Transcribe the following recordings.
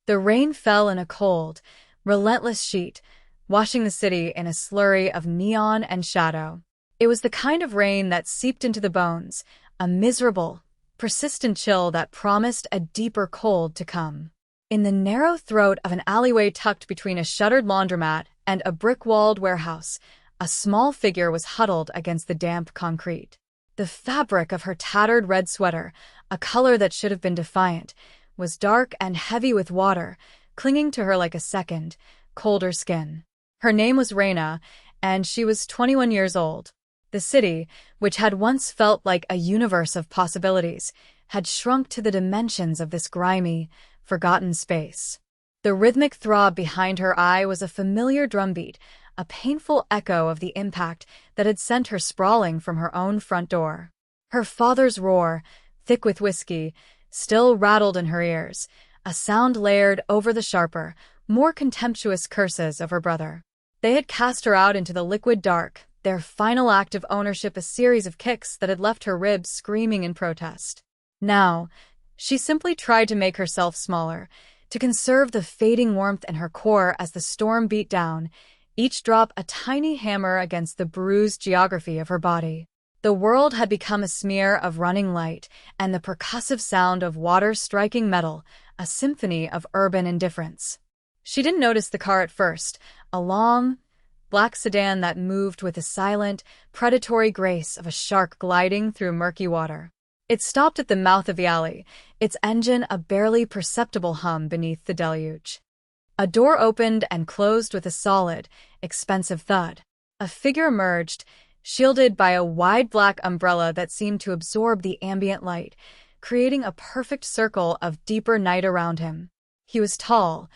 The rain fell in a cold, relentless sheet, washing the city in a slurry of neon and shadow. It was the kind of rain that seeped into the bones, a miserable, persistent chill that promised a deeper cold to come. In the narrow throat of an alleyway tucked between a shuttered laundromat and a brick-walled warehouse, a small figure was huddled against the damp concrete. The fabric of her tattered red sweater, a color that should have been defiant, was dark and heavy with water, clinging to her like a second, colder skin. Her name was Reina, and she was 21 years old. The city, which had once felt like a universe of possibilities, had shrunk to the dimensions of this grimy, forgotten space. The rhythmic throb behind her eye was a familiar drumbeat, a painful echo of the impact that had sent her sprawling from her own front door. Her father's roar, thick with whiskey, still rattled in her ears, a sound layered over the sharper, more contemptuous curses of her brother. They had cast her out into the liquid dark, their final act of ownership a series of kicks that had left her ribs screaming in protest. Now, she simply tried to make herself smaller, to conserve the fading warmth in her core as the storm beat down, each drop a tiny hammer against the bruised geography of her body. The world had become a smear of running light, and the percussive sound of water striking metal, a symphony of urban indifference. She didn't notice the car at first, a long, black sedan that moved with the silent, predatory grace of a shark gliding through murky water. It stopped at the mouth of the alley, its engine a barely perceptible hum beneath the deluge. A door opened and closed with a solid, expensive thud. A figure emerged, shielded by a wide black umbrella that seemed to absorb the ambient light, creating a perfect circle of deeper night around him. He was tall,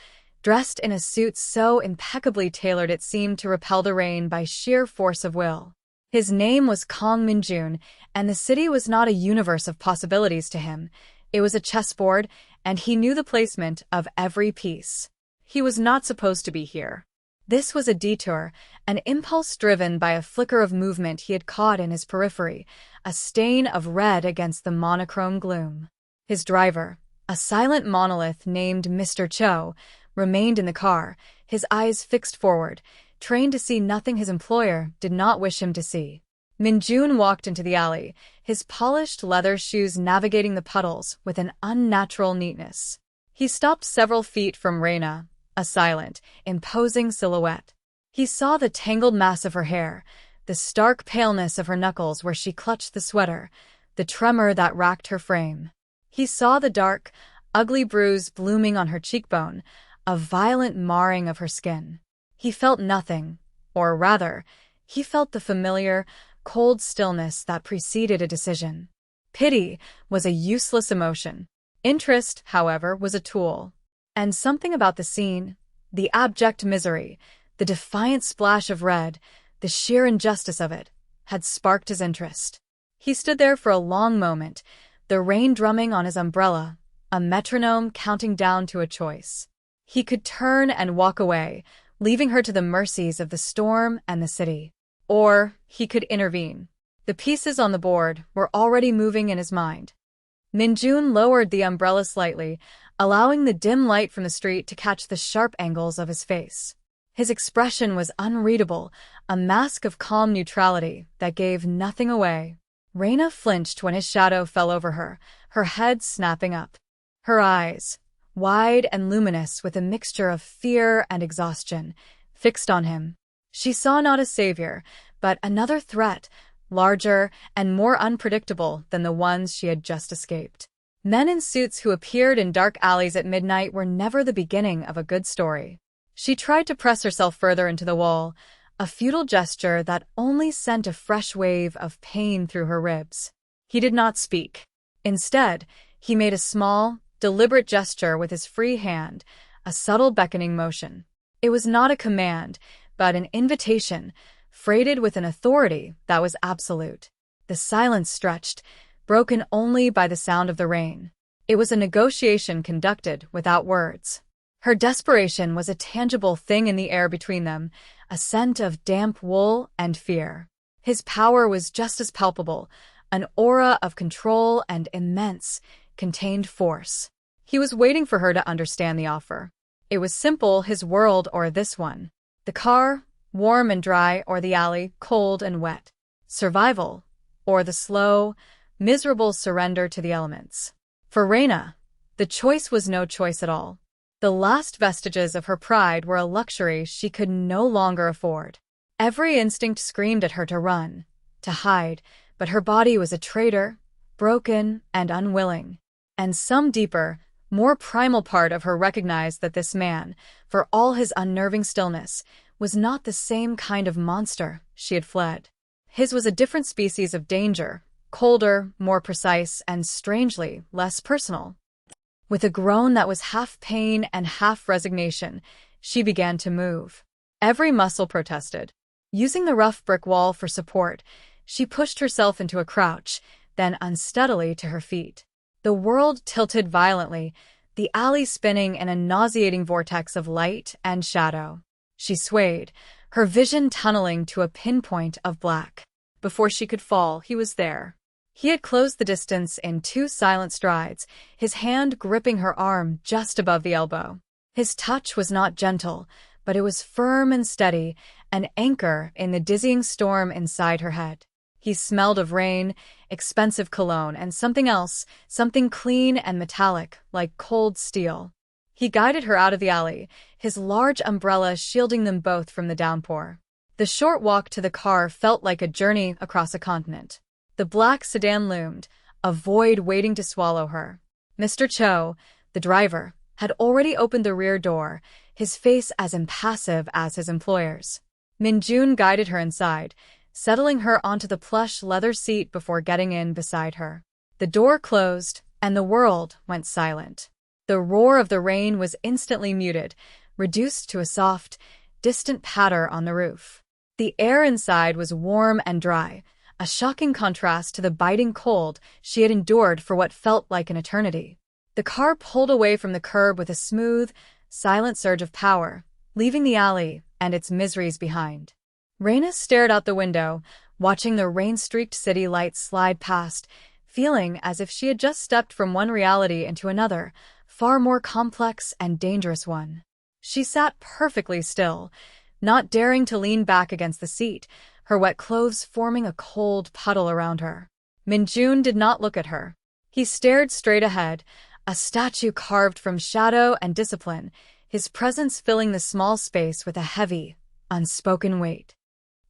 dressed in a suit so impeccably tailored it seemed to repel the rain by sheer force of will. His name was Kang Min-jun, and the city was not a universe of possibilities to him. It was a chessboard, and he knew the placement of every piece. He was not supposed to be here. This was a detour, an impulse driven by a flicker of movement he had caught in his periphery, a stain of red against the monochrome gloom. His driver, a silent monolith named Mr. Cho, remained in the car, his eyes fixed forward, trained to see nothing his employer did not wish him to see. Min-jun walked into the alley, his polished leather shoes navigating the puddles with an unnatural neatness. He stopped several feet from Reina, a silent, imposing silhouette. He saw the tangled mass of her hair, the stark paleness of her knuckles where she clutched the sweater, the tremor that racked her frame. He saw the dark, ugly bruise blooming on her cheekbone, a violent marring of her skin. He felt nothing, or rather, he felt the familiar, cold stillness that preceded a decision. Pity was a useless emotion. Interest, however, was a tool. And something about the scene, the abject misery, the defiant splash of red, the sheer injustice of it, had sparked his interest. He stood there for a long moment, the rain drumming on his umbrella, a metronome counting down to a choice. He could turn and walk away, leaving her to the mercies of the storm and the city. Or he could intervene. The pieces on the board were already moving in his mind. Min-jun lowered the umbrella slightly, allowing the dim light from the street to catch the sharp angles of his face. His expression was unreadable, a mask of calm neutrality that gave nothing away. Reina flinched when his shadow fell over her, her head snapping up. Her eyes, wide and luminous with a mixture of fear and exhaustion, fixed on him. She saw not a savior, but another threat, larger and more unpredictable than the ones she had just escaped. Men in suits who appeared in dark alleys at midnight were never the beginning of a good story. She tried to press herself further into the wall, a futile gesture that only sent a fresh wave of pain through her ribs. He did not speak. Instead, he made a small, deliberate gesture with his free hand, a subtle beckoning motion. It was not a command, but an invitation, freighted with an authority that was absolute. The silence stretched, broken only by the sound of the rain. It was a negotiation conducted without words. Her desperation was a tangible thing in the air between them, a scent of damp wool and fear. His power was just as palpable, an aura of control and immense, contained force. He was waiting for her to understand the offer. It was simple, his world or this one. The car, warm and dry, or the alley, cold and wet. Survival, or the slow, miserable surrender to the elements. For Reina, the choice was no choice at all. The last vestiges of her pride were a luxury she could no longer afford. Every instinct screamed at her to run, to hide, but her body was a traitor, broken and unwilling. And some deeper, more primal part of her recognized that this man, for all his unnerving stillness, was not the same kind of monster she had fled. His was a different species of danger, colder, more precise, and strangely less personal. With a groan that was half pain and half resignation, she began to move. Every muscle protested. Using the rough brick wall for support, she pushed herself into a crouch, then unsteadily to her feet. The world tilted violently, the alley spinning in a nauseating vortex of light and shadow. She swayed, her vision tunneling to a pinpoint of black. Before she could fall, he was there. He had closed the distance in 2 silent strides, his hand gripping her arm just above the elbow. His touch was not gentle, but it was firm and steady, an anchor in the dizzying storm inside her head. He smelled of rain, expensive cologne, and something else, something clean and metallic, like cold steel. He guided her out of the alley, his large umbrella shielding them both from the downpour. The short walk to the car felt like a journey across a continent. The black sedan loomed, a void waiting to swallow her. Mr. Cho, the driver, had already opened the rear door, his face as impassive as his employer's. Min-jun guided her inside, settling her onto the plush leather seat before getting in beside her. The door closed, and the world went silent. The roar of the rain was instantly muted, reduced to a soft, distant patter on the roof. The air inside was warm and dry, a shocking contrast to the biting cold she had endured for what felt like an eternity. The car pulled away from the curb with a smooth, silent surge of power, leaving the alley and its miseries behind. Reina stared out the window, watching the rain-streaked city lights slide past, feeling as if she had just stepped from one reality into another, far more complex and dangerous one. She sat perfectly still, not daring to lean back against the seat, her wet clothes forming a cold puddle around her. Min-jun did not look at her. He stared straight ahead, a statue carved from shadow and discipline, his presence filling the small space with a heavy, unspoken weight.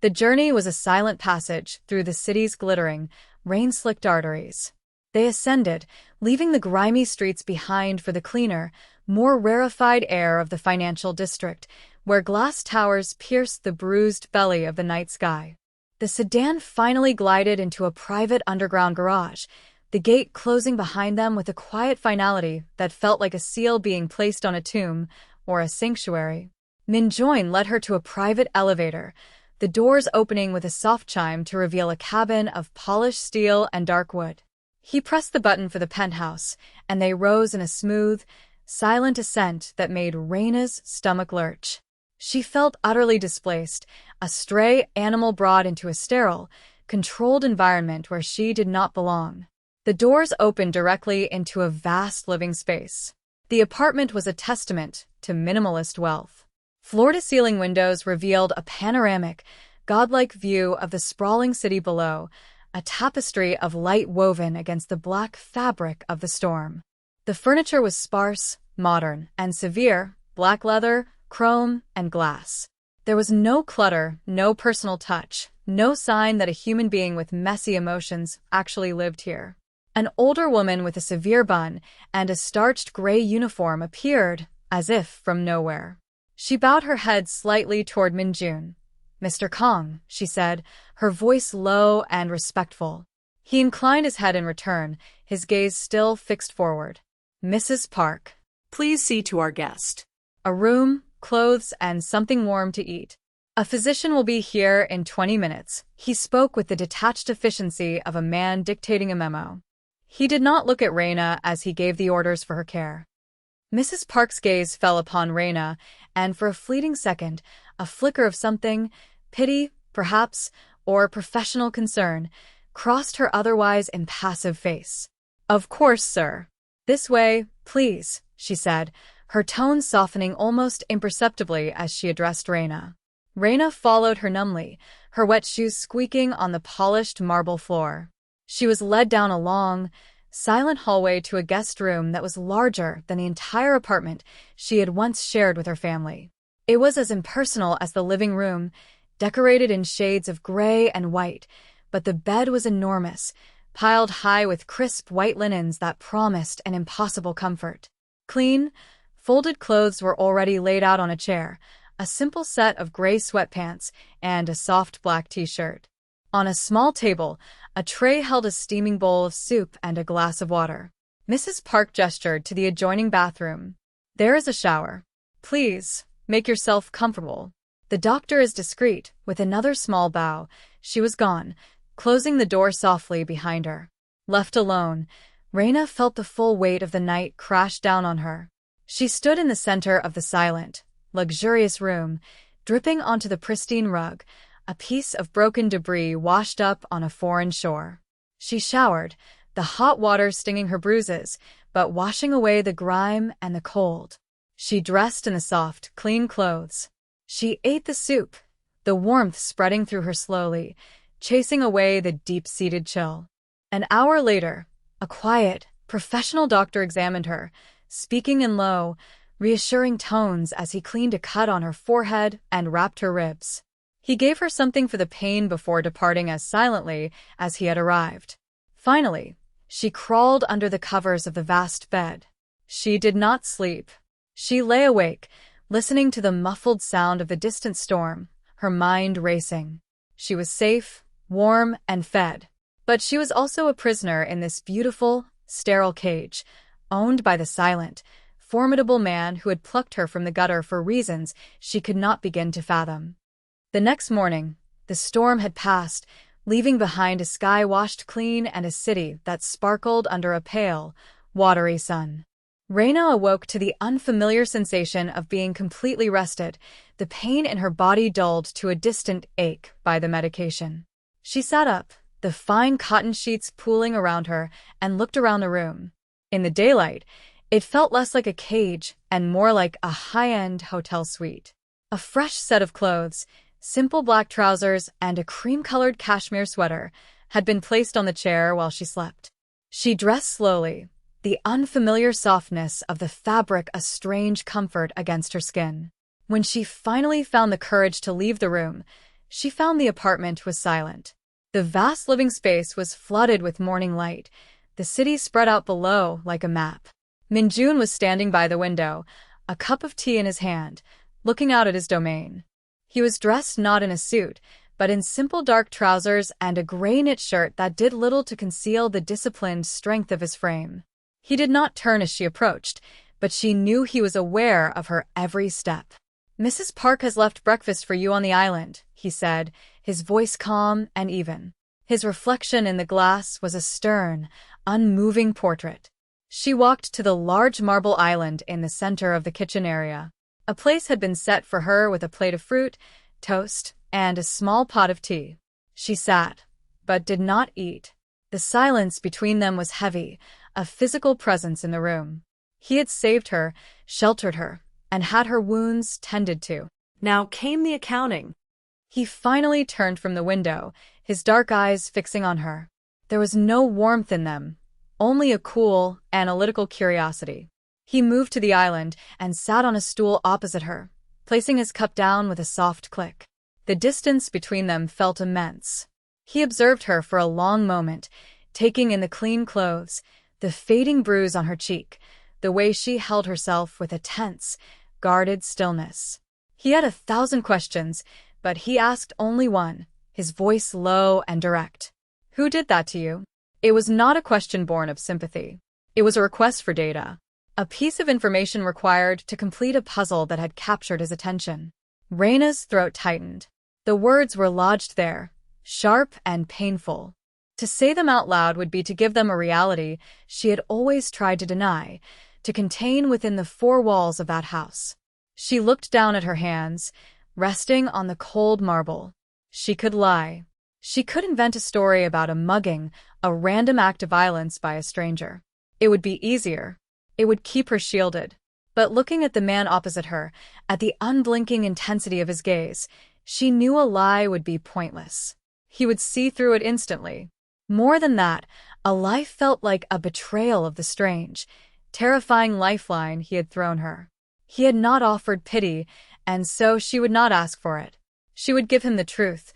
The journey was a silent passage through the city's glittering, rain-slicked arteries. They ascended, leaving the grimy streets behind for the cleaner, more rarefied air of the financial district, where glass towers pierced the bruised belly of the night sky. The sedan finally glided into a private underground garage, the gate closing behind them with a quiet finality that felt like a seal being placed on a tomb or a sanctuary. Min-jun led her to a private elevator, the doors opening with a soft chime to reveal a cabin of polished steel and dark wood. He pressed the button for the penthouse, and they rose in a smooth, silent ascent that made Reina's stomach lurch. She felt utterly displaced, a stray animal brought into a sterile, controlled environment where she did not belong. The doors opened directly into a vast living space. The apartment was a testament to minimalist wealth. Floor-to-ceiling windows revealed a panoramic, godlike view of the sprawling city below, a tapestry of light woven against the black fabric of the storm. The furniture was sparse, modern, and severe, black leather, chrome, and glass. There was no clutter, no personal touch, no sign that a human being with messy emotions actually lived here. An older woman with a severe bun and a starched gray uniform appeared, as if from nowhere. She bowed her head slightly toward Min-jun. "Mr. Kong," she said, her voice low and respectful. He inclined his head in return, his gaze still fixed forward. "Mrs. Park, please see to our guest. A room, clothes, and something warm to eat. A physician will be here in 20 minutes." He spoke with the detached efficiency of a man dictating a memo. He did not look at Reina as he gave the orders for her care. Mrs. Park's gaze fell upon Reina, and for a fleeting second, a flicker of something, pity, perhaps, or professional concern, crossed her otherwise impassive face. "Of course, sir." "This way, please," she said, her tone softening almost imperceptibly as she addressed Reina. Reina followed her numbly, her wet shoes squeaking on the polished marble floor. She was led down a long, silent hallway to a guest room that was larger than the entire apartment she had once shared with her family. It was as impersonal as the living room, decorated in shades of gray and white, but the bed was enormous, piled high with crisp white linens that promised an impossible comfort. Clean, folded clothes were already laid out on a chair, a simple set of gray sweatpants and a soft black t-shirt. On a small table, a tray held a steaming bowl of soup and a glass of water. Mrs. Park gestured to the adjoining bathroom. "There is a shower. Please, make yourself comfortable." "The doctor is discreet." With another small bow, she was gone, closing the door softly behind her. Left alone, Reina felt the full weight of the night crash down on her. She stood in the center of the silent, luxurious room, dripping onto the pristine rug, a piece of broken debris washed up on a foreign shore. She showered, the hot water stinging her bruises, but washing away the grime and the cold. She dressed in the soft, clean clothes. She ate the soup, the warmth spreading through her slowly, chasing away the deep-seated chill. An hour later, a quiet, professional doctor examined her, speaking in low, reassuring tones as he cleaned a cut on her forehead and wrapped her ribs. He gave her something for the pain before departing as silently as he had arrived. Finally, she crawled under the covers of the vast bed. She did not sleep. She lay awake, listening to the muffled sound of the distant storm, her mind racing. She was safe, warm, and fed. But she was also a prisoner in this beautiful, sterile cage, owned by the silent, formidable man who had plucked her from the gutter for reasons she could not begin to fathom. The next morning, the storm had passed, leaving behind a sky washed clean and a city that sparkled under a pale, watery sun. Reina awoke to the unfamiliar sensation of being completely rested, the pain in her body dulled to a distant ache by the medication. She sat up, the fine cotton sheets pooling around her, and looked around the room. In the daylight, it felt less like a cage and more like a high-end hotel suite. A fresh set of clothes, simple black trousers and a cream-colored cashmere sweater, had been placed on the chair while she slept. She dressed slowly, the unfamiliar softness of the fabric a strange comfort against her skin. When she finally found the courage to leave the room, she found the apartment was silent. The vast living space was flooded with morning light, the city spread out below like a map. Minjun was standing by the window, a cup of tea in his hand, looking out at his domain. He was dressed not in a suit, but in simple dark trousers and a gray knit shirt that did little to conceal the disciplined strength of his frame. He did not turn as she approached, but she knew he was aware of her every step. "Mrs. Park has left breakfast for you on the island," he said, his voice calm and even. His reflection in the glass was a stern, unmoving portrait. She walked to the large marble island in the center of the kitchen area. A place had been set for her with a plate of fruit, toast, and a small pot of tea. She sat, but did not eat. The silence between them was heavy, a physical presence in the room. He had saved her, sheltered her, and had her wounds tended to. Now came the accounting. He finally turned from the window, his dark eyes fixing on her. There was no warmth in them, only a cool, analytical curiosity. He moved to the island and sat on a stool opposite her, placing his cup down with a soft click. The distance between them felt immense. He observed her for a long moment, taking in the clean clothes, the fading bruise on her cheek, the way she held herself with a tense, guarded stillness. He had 1,000 questions, but he asked only one, his voice low and direct. "Who did that to you?" It was not a question born of sympathy. It was a request for data. A piece of information required to complete a puzzle that had captured his attention. Reina's throat tightened. The words were lodged there, sharp and painful. To say them out loud would be to give them a reality she had always tried to deny, to contain within the four walls of that house. She looked down at her hands, resting on the cold marble. She could lie. She could invent a story about a mugging, a random act of violence by a stranger. It would be easier, It would keep her shielded. But looking at the man opposite her, at the unblinking intensity of his gaze, she knew a lie would be pointless. He would see through it instantly. More than that, a lie felt like a betrayal of the strange, terrifying lifeline he had thrown her. He had not offered pity, and so she would not ask for it. She would give him the truth,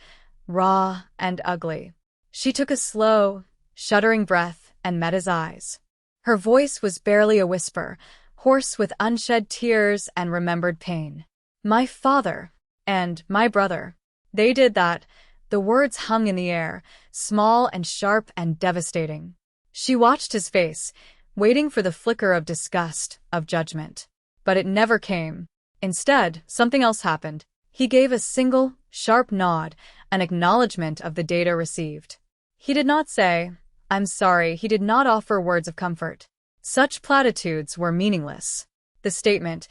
raw and ugly. She took a slow, shuddering breath and met his eyes. Her voice was barely a whisper, hoarse with unshed tears and remembered pain. My father and my brother. They did that. The words hung in the air, small and sharp and devastating. She watched his face, waiting for the flicker of disgust, of judgment. But it never came. Instead, something else happened. He gave a single, sharp nod, an acknowledgement of the data received. He did not say, "I'm sorry," he did not offer words of comfort. Such platitudes were meaningless. The statement,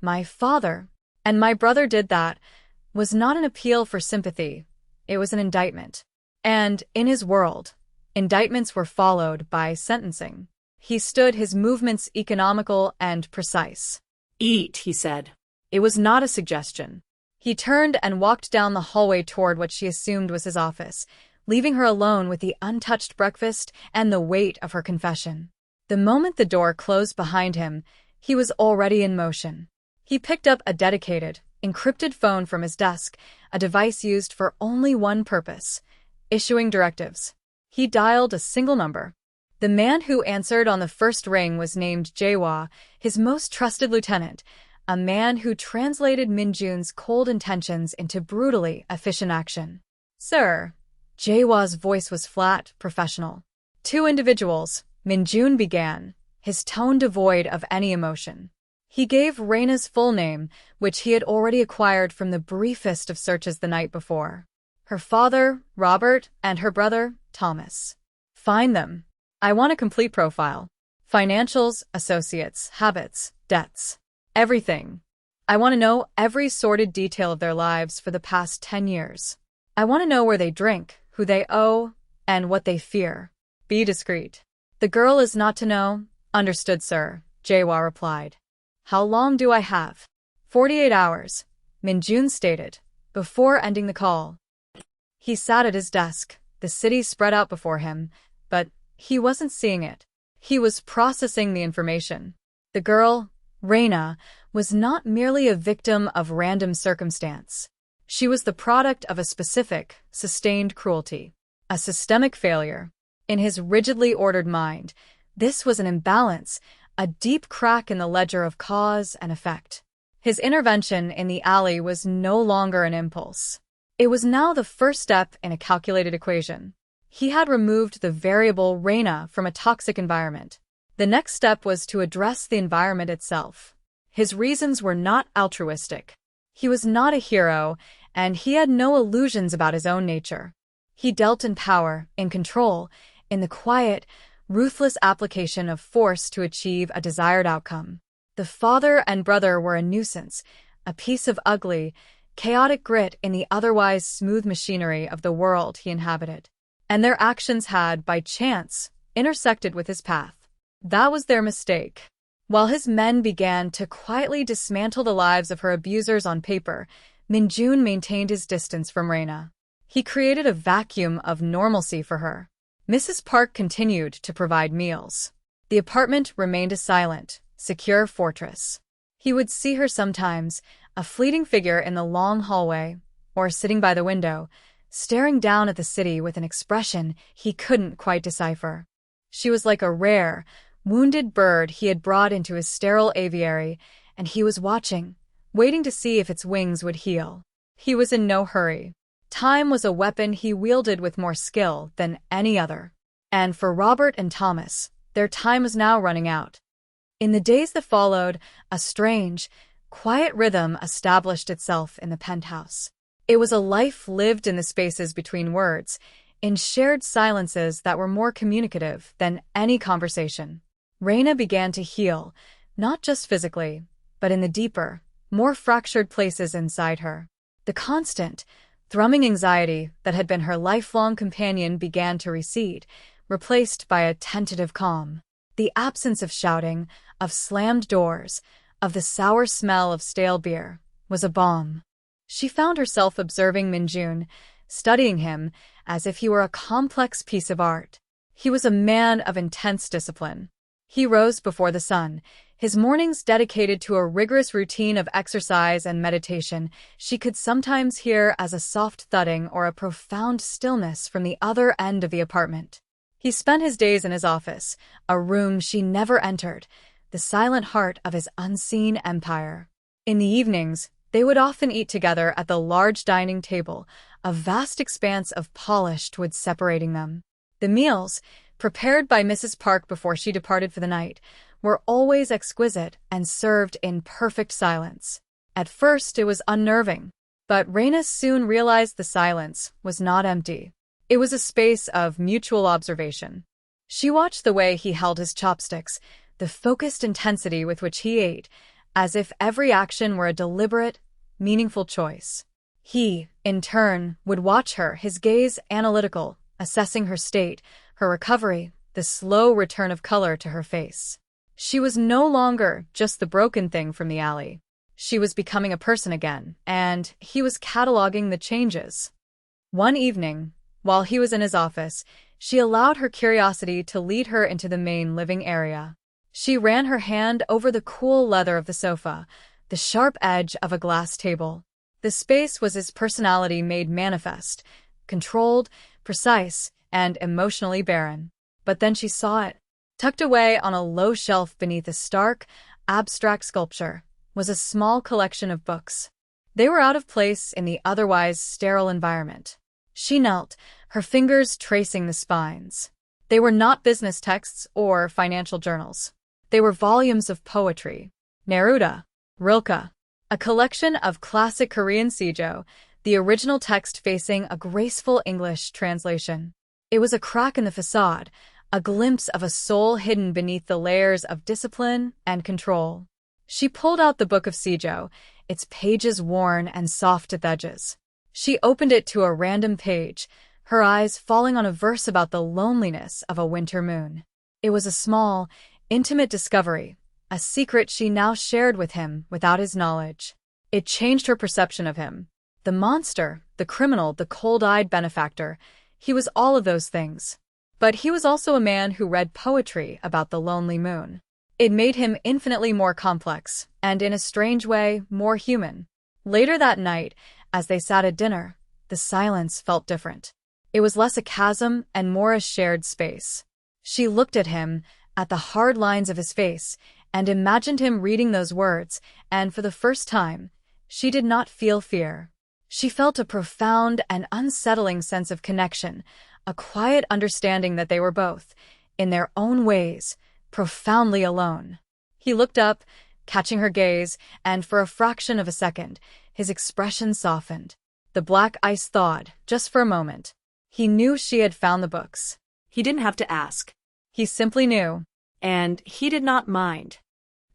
"My father and my brother did that," was not an appeal for sympathy. It was an indictment. And, in his world, indictments were followed by sentencing. He stood, his movements economical and precise. "Eat," he said. It was not a suggestion. He turned and walked down the hallway toward what she assumed was his office, leaving her alone with the untouched breakfast and the weight of her confession. The moment the door closed behind him, he was already in motion. He picked up a dedicated, encrypted phone from his desk, a device used for only one purpose: issuing directives. He dialed a single number. The man who answered on the first ring was named Jae-wha, his most trusted lieutenant, a man who translated Min-jun's cold intentions into brutally efficient action. "Sir." Jae-wha's voice was flat, professional. "Two individuals," Min-jun began, his tone devoid of any emotion. He gave Reina's full name, which he had already acquired from the briefest of searches the night before. Her father, Robert, and her brother, Thomas. "Find them. I want a complete profile. Financials, associates, habits, debts. Everything. I want to know every sordid detail of their lives for the past 10 years. I want to know where they drink, who they owe, and what they fear. Be discreet." "The girl is not to know." "Understood, sir," Jae-wha replied. "How long do I have?" 48 hours, Min-jun stated, before ending the call. He sat at his desk, the city spread out before him, but he wasn't seeing it. He was processing the information. The girl, Reina, was not merely a victim of random circumstance. She was the product of a specific, sustained cruelty, a systemic failure. In his rigidly ordered mind, this was an imbalance, a deep crack in the ledger of cause and effect. His intervention in the alley was no longer an impulse. It was now the first step in a calculated equation. He had removed the variable Reina from a toxic environment. The next step was to address the environment itself. His reasons were not altruistic. He was not a hero, and he had no illusions about his own nature. He dealt in power, in control, in the quiet, ruthless application of force to achieve a desired outcome. The father and brother were a nuisance, a piece of ugly, chaotic grit in the otherwise smooth machinery of the world he inhabited. And their actions had, by chance, intersected with his path. That was their mistake. While his men began to quietly dismantle the lives of her abusers on paper, Min-jun maintained his distance from Reina. He created a vacuum of normalcy for her. Mrs. Park continued to provide meals. The apartment remained a silent, secure fortress. He would see her sometimes, a fleeting figure in the long hallway, or sitting by the window, staring down at the city with an expression he couldn't quite decipher. She was like a rare, wounded bird he had brought into his sterile aviary, and he was watching, waiting to see if its wings would heal. He was in no hurry. Time was a weapon he wielded with more skill than any other. And for Robert and Thomas, their time was now running out. In the days that followed, a strange, quiet rhythm established itself in the penthouse. It was a life lived in the spaces between words, in shared silences that were more communicative than any conversation. Reina began to heal, not just physically, but in the deeper, more fractured places inside her. The constant, thrumming anxiety that had been her lifelong companion began to recede, replaced by a tentative calm. The absence of shouting, of slammed doors, of the sour smell of stale beer, was a balm. She found herself observing Minjun, studying him as if he were a complex piece of art. He was a man of intense discipline. He rose before the sun, his mornings dedicated to a rigorous routine of exercise and meditation she could sometimes hear as a soft thudding or a profound stillness from the other end of the apartment. He spent his days in his office, a room she never entered, the silent heart of his unseen empire. In the evenings, they would often eat together at the large dining table, a vast expanse of polished wood separating them. The meals, prepared by Mrs. Park before she departed for the night, were always exquisite and served in perfect silence. At first it was unnerving, but Raina soon realized the silence was not empty. It was a space of mutual observation. She watched the way he held his chopsticks, the focused intensity with which he ate, as if every action were a deliberate, meaningful choice. He, in turn, would watch her, his gaze analytical, assessing her state, her recovery, the slow return of color to her face. She was no longer just the broken thing from the alley. She was becoming a person again, and he was cataloging the changes. One evening, while he was in his office, she allowed her curiosity to lead her into the main living area. She ran her hand over the cool leather of the sofa, the sharp edge of a glass table. The space was his personality made manifest, controlled, precise, and emotionally barren. But then she saw it. Tucked away on a low shelf beneath a stark, abstract sculpture was a small collection of books. They were out of place in the otherwise sterile environment. She knelt, her fingers tracing the spines. They were not business texts or financial journals. They were volumes of poetry. Neruda, Rilke, a collection of classic Korean seijo, the original text facing a graceful English translation. It was a crack in the facade, a glimpse of a soul hidden beneath the layers of discipline and control. She pulled out the book of seijo, its pages worn and soft at the edges. She opened it to a random page, her eyes falling on a verse about the loneliness of a winter moon. It was a small, intimate discovery, a secret she now shared with him without his knowledge. It changed her perception of him. The monster, the criminal, the cold-eyed benefactor, he was all of those things. But he was also a man who read poetry about the lonely moon. It made him infinitely more complex, and in a strange way, more human. Later that night, as they sat at dinner, the silence felt different. It was less a chasm and more a shared space. She looked at him, at the hard lines of his face, and imagined him reading those words, and for the first time, she did not feel fear. She felt a profound and unsettling sense of connection, a quiet understanding that they were both, in their own ways, profoundly alone. He looked up, catching her gaze, and for a fraction of a second, his expression softened. The black ice thawed, just for a moment. He knew she had found the books. He didn't have to ask. He simply knew. And he did not mind.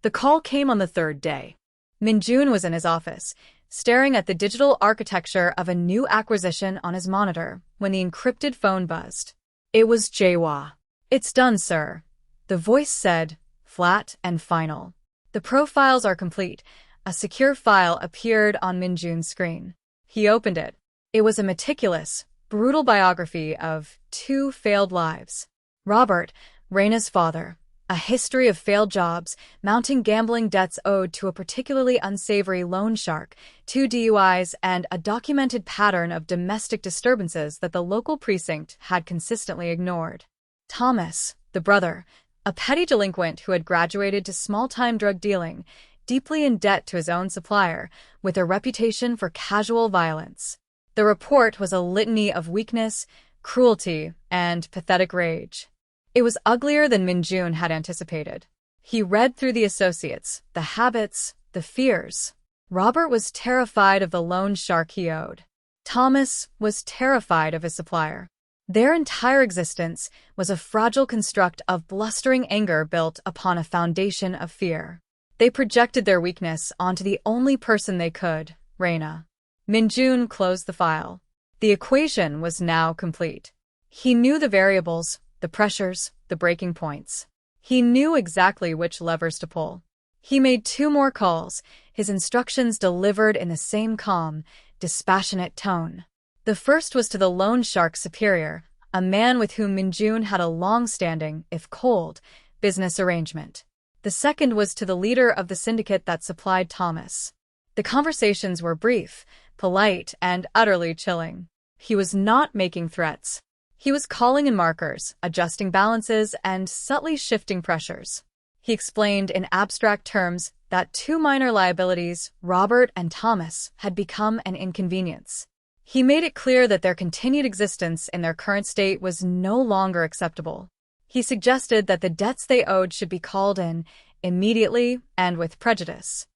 The call came on the third day. Minjun was in his office, staring at the digital architecture of a new acquisition on his monitor, when the encrypted phone buzzed. It was Jaehwa. "It's done, sir," the voice said, flat and final. "The profiles are complete." A secure file appeared on Minjun's screen. He opened it. It was a meticulous, brutal biography of 2 failed lives. Robert, Raina's father, a history of failed jobs, mounting gambling debts owed to a particularly unsavory loan shark, 2 DUIs, and a documented pattern of domestic disturbances that the local precinct had consistently ignored. Thomas, the brother, a petty delinquent who had graduated to small-time drug dealing, deeply in debt to his own supplier, with a reputation for casual violence. The report was a litany of weakness, cruelty, and pathetic rage. It was uglier than Minjun had anticipated. He read through the associates, the habits, the fears. Robert was terrified of the loan shark he owed. Thomas was terrified of his supplier. Their entire existence was a fragile construct of blustering anger built upon a foundation of fear. They projected their weakness onto the only person they could, Raina. Minjun closed the file. The equation was now complete. He knew the variables, the pressures, the breaking points. He knew exactly which levers to pull. He made 2 more calls, his instructions delivered in the same calm, dispassionate tone. The first was to the loan shark's superior, a man with whom Minjun had a long-standing, if cold, business arrangement. The second was to the leader of the syndicate that supplied Thomas. The conversations were brief, polite, and utterly chilling. He was not making threats. He was calling in markers, adjusting balances, and subtly shifting pressures. He explained in abstract terms that 2 minor liabilities, Robert and Thomas, had become an inconvenience. He made it clear that their continued existence in their current state was no longer acceptable. He suggested that the debts they owed should be called in, immediately and with prejudice.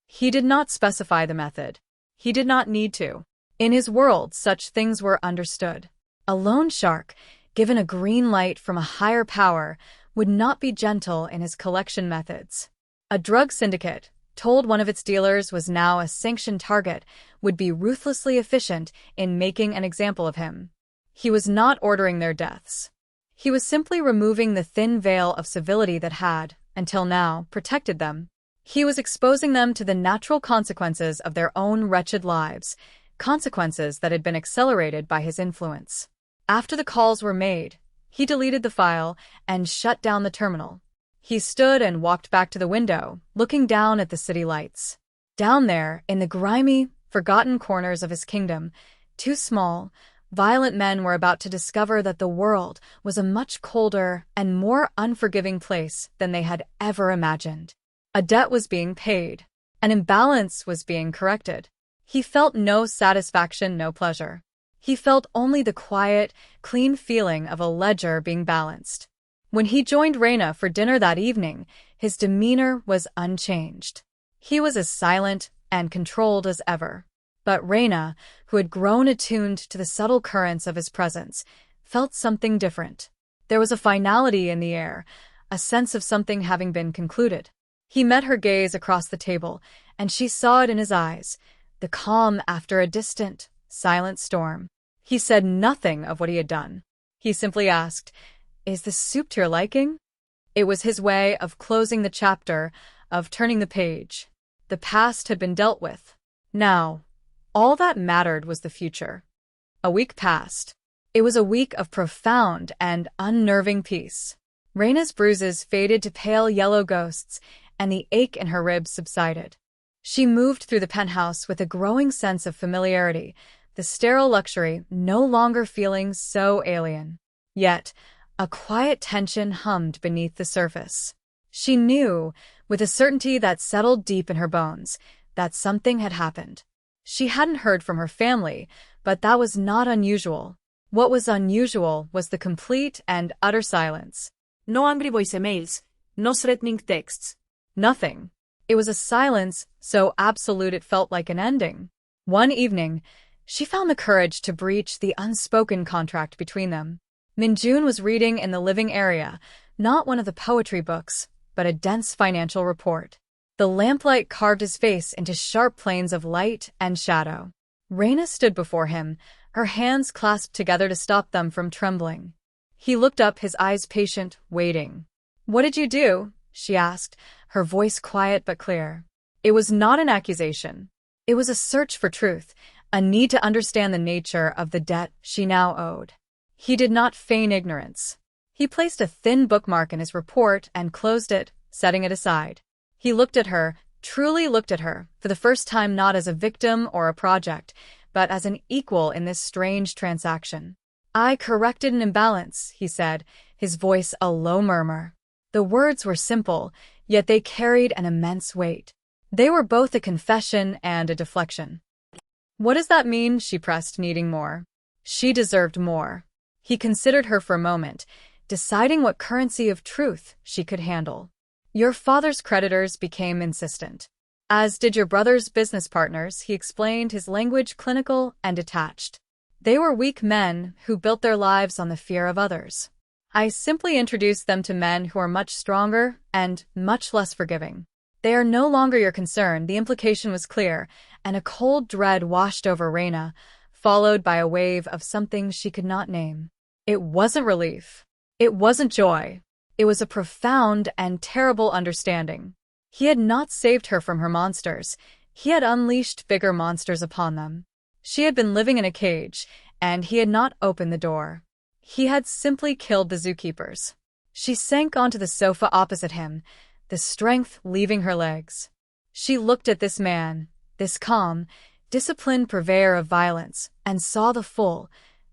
He did not specify the method. He did not need to. In his world, such things were understood. A loan shark, given a green light from a higher power, would not be gentle in his collection methods. A drug syndicate, told one of its dealers was now a sanctioned target, would be ruthlessly efficient in making an example of him. He was not ordering their deaths. He was simply removing the thin veil of civility that had, until now, protected them. He was exposing them to the natural consequences of their own wretched lives, consequences that had been accelerated by his influence. After the calls were made, he deleted the file and shut down the terminal. He stood and walked back to the window, looking down at the city lights. Down there, in the grimy, forgotten corners of his kingdom, 2 small, violent men were about to discover that the world was a much colder and more unforgiving place than they had ever imagined. A debt was being paid. An imbalance was being corrected. He felt no satisfaction, no pleasure. He felt only the quiet, clean feeling of a ledger being balanced. When he joined Reina for dinner that evening, his demeanor was unchanged. He was as silent and controlled as ever. But Reina, who had grown attuned to the subtle currents of his presence, felt something different. There was a finality in the air, a sense of something having been concluded. He met her gaze across the table, and she saw it in his eyes, the calm after a distant, silent storm. He said nothing of what he had done. He simply asked, "Is the soup to your liking?" It was his way of closing the chapter, of turning the page. The past had been dealt with. Now, all that mattered was the future. A week passed. It was a week of profound and unnerving peace. Reina's bruises faded to pale yellow ghosts, and the ache in her ribs subsided. She moved through the penthouse with a growing sense of familiarity, the sterile luxury no longer feeling so alien. Yet, a quiet tension hummed beneath the surface. She knew, with a certainty that settled deep in her bones, that something had happened. She hadn't heard from her family, but that was not unusual. What was unusual was the complete and utter silence. No angry voicemails, no threatening texts. Nothing. It was a silence so absolute it felt like an ending. One evening, she found the courage to breach the unspoken contract between them. Minjun was reading in the living area, not one of the poetry books, but a dense financial report. The lamplight carved his face into sharp planes of light and shadow. Reina stood before him, her hands clasped together to stop them from trembling. He looked up, his eyes patient, waiting. "What did you do?" she asked, her voice quiet but clear. It was not an accusation. It was a search for truth, a need to understand the nature of the debt she now owed. He did not feign ignorance. He placed a thin bookmark in his report and closed it, setting it aside. He looked at her, truly looked at her, for the first time not as a victim or a project, but as an equal in this strange transaction. "I corrected an imbalance," he said, his voice a low murmur. The words were simple, yet they carried an immense weight. They were both a confession and a deflection. "What does that mean?" she pressed, needing more. She deserved more. He considered her for a moment, deciding what currency of truth she could handle. "Your father's creditors became insistent. As did your brother's business partners," he explained, his language clinical and detached. "They were weak men who built their lives on the fear of others. I simply introduced them to men who are much stronger and much less forgiving. They are no longer your concern." The implication was clear, and a cold dread washed over Reina, followed by a wave of something she could not name. It wasn't relief. It wasn't joy. It was a profound and terrible understanding. He had not saved her from her monsters. He had unleashed bigger monsters upon them. She had been living in a cage, and he had not opened the door. He had simply killed the zookeepers. She sank onto the sofa opposite him, the strength leaving her legs. She looked at this man, this calm, disciplined purveyor of violence, and saw the full,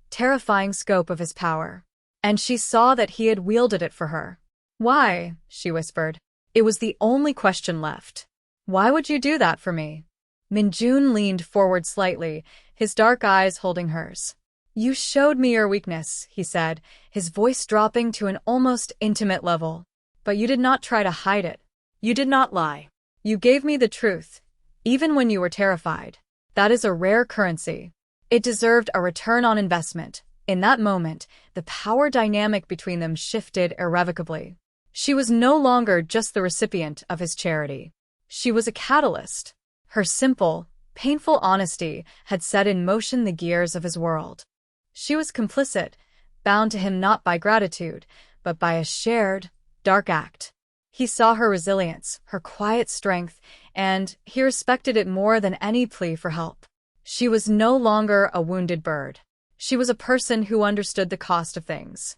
terrifying scope of his power. And she saw that he had wielded it for her. "Why?" she whispered. It was the only question left. "Why would you do that for me?" Minjun leaned forward slightly, his dark eyes holding hers. "You showed me your weakness," he said, his voice dropping to an almost intimate level. "But you did not try to hide it. You did not lie. You gave me the truth, even when you were terrified. That is a rare currency. It deserved a return on investment." In that moment, the power dynamic between them shifted irrevocably. She was no longer just the recipient of his charity. She was a catalyst. Her simple, painful honesty had set in motion the gears of his world. She was complicit, bound to him not by gratitude, but by a shared, dark act. He saw her resilience, her quiet strength, and he respected it more than any plea for help. She was no longer a wounded bird. She was a person who understood the cost of things.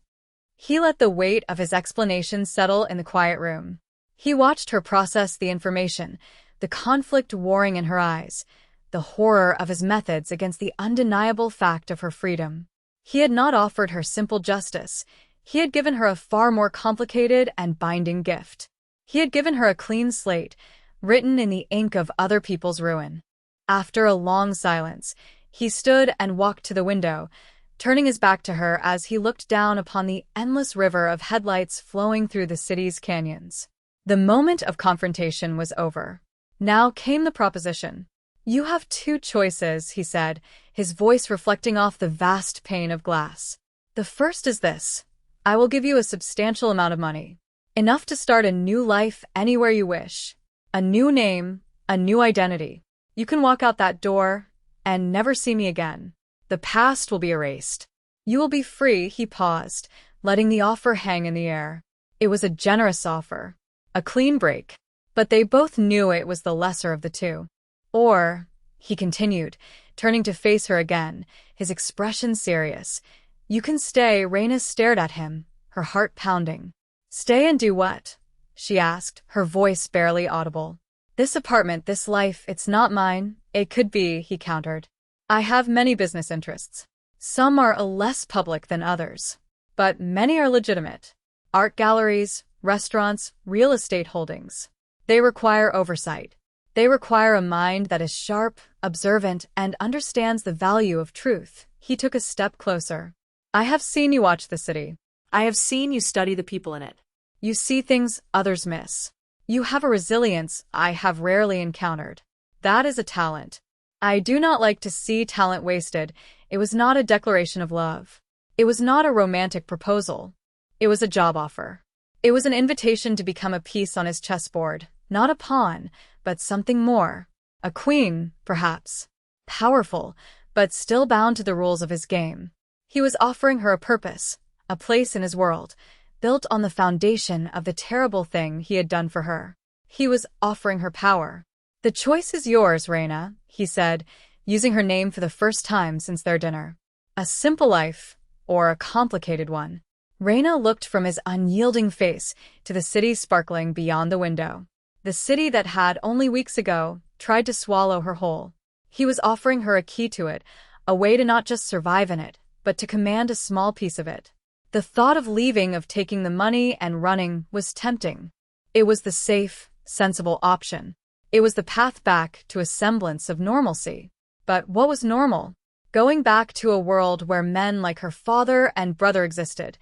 He let the weight of his explanation settle in the quiet room. He watched her process the information, the conflict warring in her eyes, the horror of his methods against the undeniable fact of her freedom. He had not offered her simple justice. He had given her a far more complicated and binding gift. He had given her a clean slate, written in the ink of other people's ruin. After a long silence, he stood and walked to the window, turning his back to her as he looked down upon the endless river of headlights flowing through the city's canyons. The moment of confrontation was over. Now came the proposition. "You have two choices," he said, his voice reflecting off the vast pane of glass. "The first is this. I will give you a substantial amount of money. Enough to start a new life anywhere you wish. A new name, a new identity. You can walk out that door and never see me again. The past will be erased. You will be free." He paused, letting the offer hang in the air. It was a generous offer, a clean break, but they both knew it was the lesser of the two. "Or," he continued, turning to face her again, his expression serious, "you can stay." Raina stared at him, her heart pounding. "Stay and do what?" she asked, her voice barely audible. "This apartment, this life, it's not mine." "It could be," he countered. "I have many business interests. Some are less public than others, but many are legitimate. Art galleries, restaurants, real estate holdings. They require oversight. They require a mind that is sharp, observant, and understands the value of truth." He took a step closer. "I have seen you watch the city. I have seen you study the people in it. You see things others miss. You have a resilience I have rarely encountered. That is a talent. I do not like to see talent wasted." It was not a declaration of love. It was not a romantic proposal. It was a job offer. It was an invitation to become a piece on his chessboard, not a pawn, but something more. A queen, perhaps. Powerful, but still bound to the rules of his game. He was offering her a purpose, a place in his world, built on the foundation of the terrible thing he had done for her. He was offering her power. "The choice is yours, Raina," he said, using her name for the first time since their dinner. "A simple life, or a complicated one." Raina looked from his unyielding face to the city sparkling beyond the window. The city that had, only weeks ago, tried to swallow her whole. He was offering her a key to it, a way to not just survive in it, but to command a small piece of it. The thought of leaving, of taking the money and running, was tempting. It was the safe, sensible option. It was the path back to a semblance of normalcy. But what was normal? Going back to a world where men like her father and brother existed,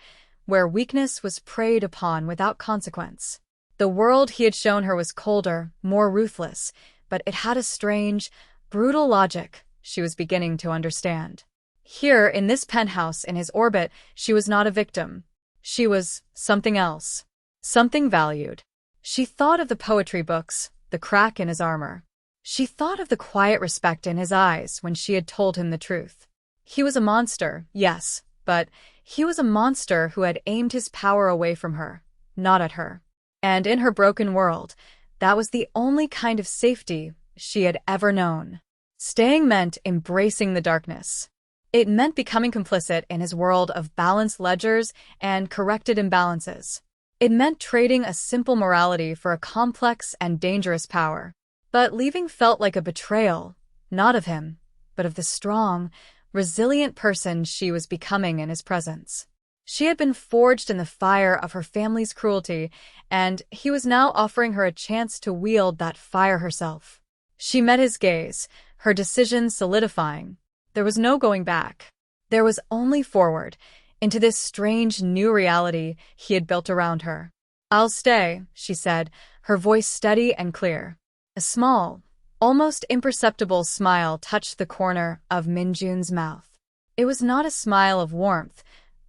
where weakness was preyed upon without consequence. The world he had shown her was colder, more ruthless, but it had a strange, brutal logic she was beginning to understand. Here, in this penthouse in his orbit, she was not a victim. She was something else. Something valued. She thought of the poetry books, the crack in his armor. She thought of the quiet respect in his eyes when she had told him the truth. He was a monster, yes, but he was a monster who had aimed his power away from her, not at her. And in her broken world, that was the only kind of safety she had ever known. Staying meant embracing the darkness. It meant becoming complicit in his world of balanced ledgers and corrected imbalances. It meant trading a simple morality for a complex and dangerous power. But leaving felt like a betrayal, not of him, but of the strong, resilient person she was becoming in his presence. She had been forged in the fire of her family's cruelty, and he was now offering her a chance to wield that fire herself. She met his gaze, her decision solidifying. There was no going back. There was only forward, into this strange new reality he had built around her. "I'll stay," she said, her voice steady and clear. A small, almost imperceptible smile touched the corner of Minjun's mouth. It was not a smile of warmth,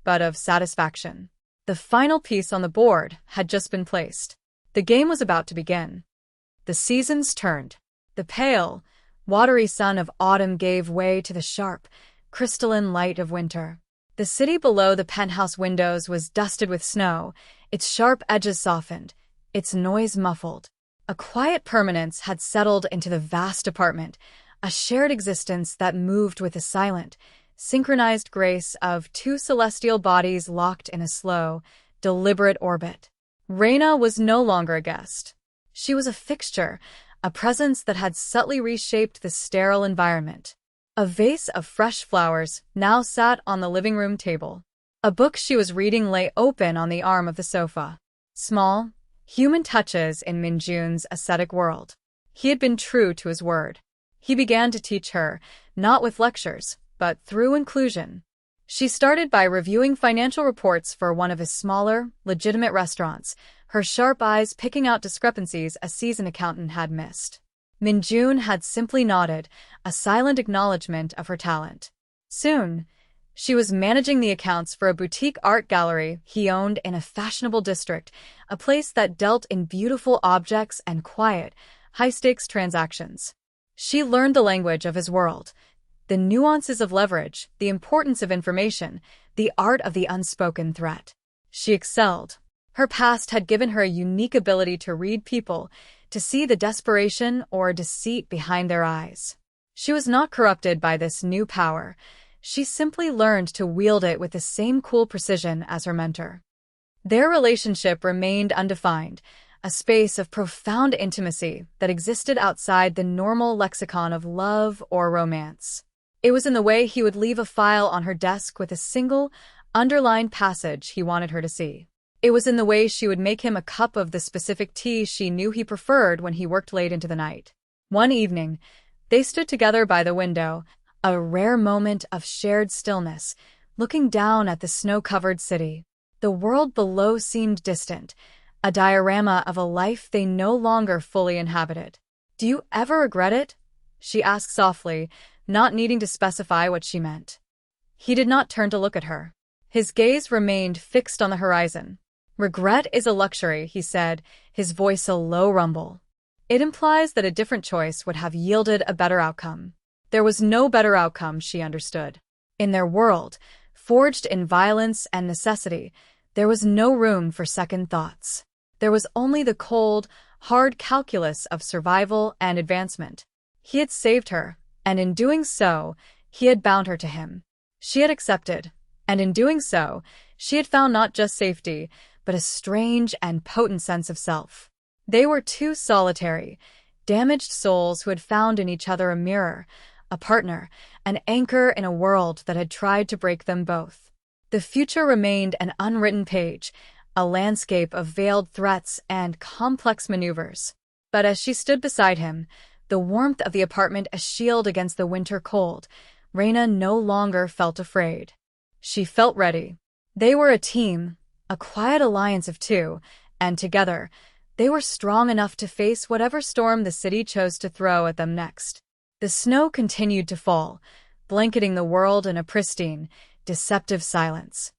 but of satisfaction. The final piece on the board had just been placed. The game was about to begin. The seasons turned. The pale, watery sun of autumn gave way to the sharp, crystalline light of winter. The city below the penthouse windows was dusted with snow, its sharp edges softened, its noise muffled. A quiet permanence had settled into the vast apartment, a shared existence that moved with the silent, synchronized grace of two celestial bodies locked in a slow, deliberate orbit. Reina was no longer a guest. She was a fixture, a presence that had subtly reshaped the sterile environment. A vase of fresh flowers now sat on the living room table. A book she was reading lay open on the arm of the sofa. Small, human touches in Minjun's ascetic world. He had been true to his word. He began to teach her, not with lectures, but through inclusion. She started by reviewing financial reports for one of his smaller, legitimate restaurants, her sharp eyes picking out discrepancies a seasoned accountant had missed. Minjun had simply nodded, a silent acknowledgement of her talent. Soon, she was managing the accounts for a boutique art gallery he owned in a fashionable district, a place that dealt in beautiful objects and quiet, high-stakes transactions. She learned the language of his world, the nuances of leverage, the importance of information, the art of the unspoken threat. She excelled. Her past had given her a unique ability to read people, to see the desperation or deceit behind their eyes. She was not corrupted by this new power. She simply learned to wield it with the same cool precision as her mentor. Their relationship remained undefined, a space of profound intimacy that existed outside the normal lexicon of love or romance. It was in the way he would leave a file on her desk with a single, underlined passage he wanted her to see. It was in the way she would make him a cup of the specific tea she knew he preferred when he worked late into the night. One evening, they stood together by the window, a rare moment of shared stillness, looking down at the snow-covered city. The world below seemed distant, a diorama of a life they no longer fully inhabited. "Do you ever regret it?" she asked softly, not needing to specify what she meant. He did not turn to look at her. His gaze remained fixed on the horizon. "Regret is a luxury," he said, his voice a low rumble. "It implies that a different choice would have yielded a better outcome." There was no better outcome, she understood. In their world, forged in violence and necessity, there was no room for second thoughts. There was only the cold, hard calculus of survival and advancement. He had saved her, and in doing so, he had bound her to him. She had accepted, and in doing so, she had found not just safety, but a strange and potent sense of self. They were two solitary, damaged souls who had found in each other a mirror, a partner, an anchor in a world that had tried to break them both. The future remained an unwritten page, a landscape of veiled threats and complex maneuvers. But as she stood beside him, the warmth of the apartment a shield against the winter cold, Reina no longer felt afraid. She felt ready. They were a team, a quiet alliance of two, and together, they were strong enough to face whatever storm the city chose to throw at them next. The snow continued to fall, blanketing the world in a pristine, deceptive silence.